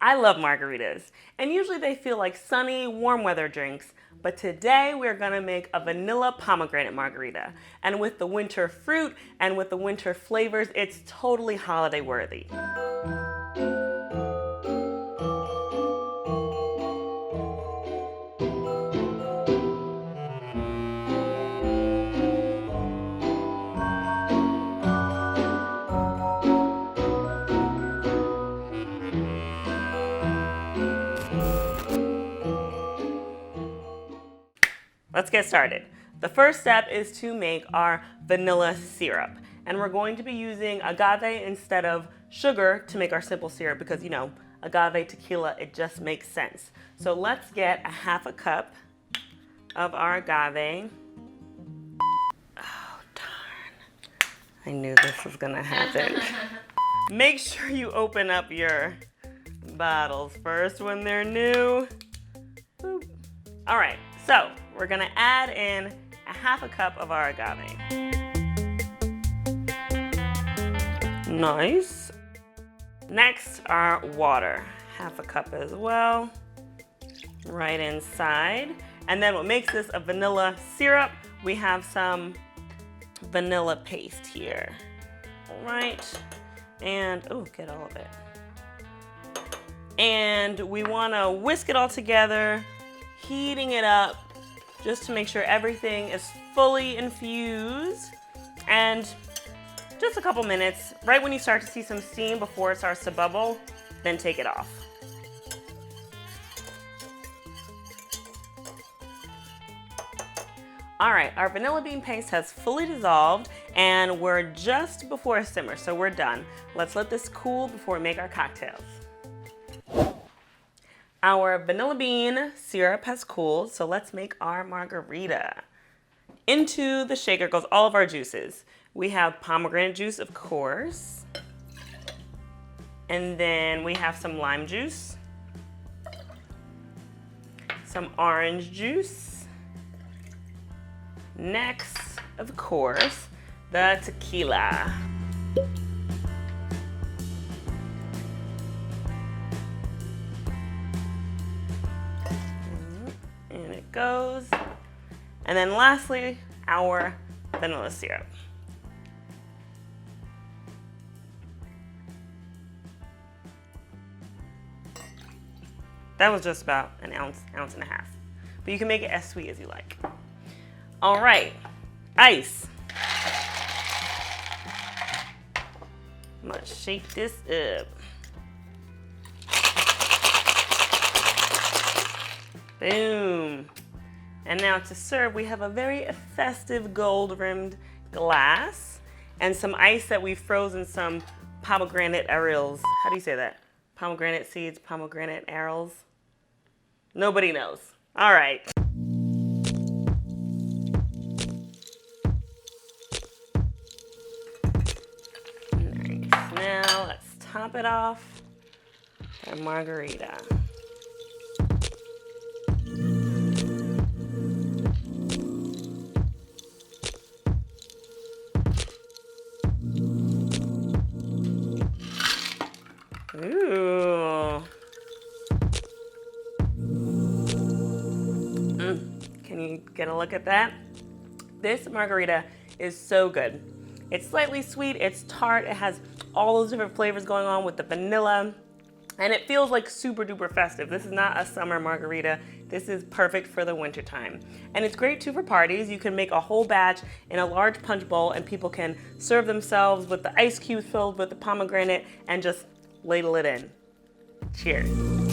I love margaritas, and usually they feel like sunny, warm weather drinks, but today we're gonna make a vanilla pomegranate margarita. And with the winter fruit and with the winter flavors, it's totally holiday worthy. Let's get started. The first step is to make our vanilla syrup. And we're going to be using agave instead of sugar to make our simple syrup because, you know, agave tequila, it just makes sense. So let's get a half a cup of our agave. Oh, darn. I knew this was gonna happen. Make sure you open up your bottles first when they're new. Boop. All right, so we're gonna add in a half a cup of our agave. Nice. Next, our water, half a cup as well, right inside. And then what makes this a vanilla syrup, we have some vanilla paste here. All right, and, oh, get all of it. And we wanna whisk it all together, heating it up, just to make sure everything is fully infused. And just a couple minutes, right when you start to see some steam before it starts to bubble, then take it off. All right, our vanilla bean paste has fully dissolved and we're just before a simmer, so we're done. Let's let this cool before we make our cocktails. Our vanilla bean syrup has cooled, so let's make our margarita. Into the shaker goes all of our juices. We have pomegranate juice, of course. And then we have some lime juice, some orange juice. Next, of course, the tequila. And it goes. And then lastly, our vanilla syrup. That was just about an ounce and a half. But you can make it as sweet as you like. All right, ice. I'm gonna shake this up. Boom. And now to serve, we have a very festive gold-rimmed glass and some ice that we've frozen some pomegranate arils. How do you say that? Pomegranate seeds, pomegranate arils? Nobody knows. All right. Nice. Now let's top it off with our margarita. Ooh. Can you get a look at that? This margarita is so good. It's slightly sweet, it's tart, it has all those different flavors going on with the vanilla, and it feels like super duper festive. This is not a summer margarita. This is perfect for the winter time. And it's great too for parties. You can make a whole batch in a large punch bowl and people can serve themselves with the ice cubes filled with the pomegranate and just ladle it in. Cheers.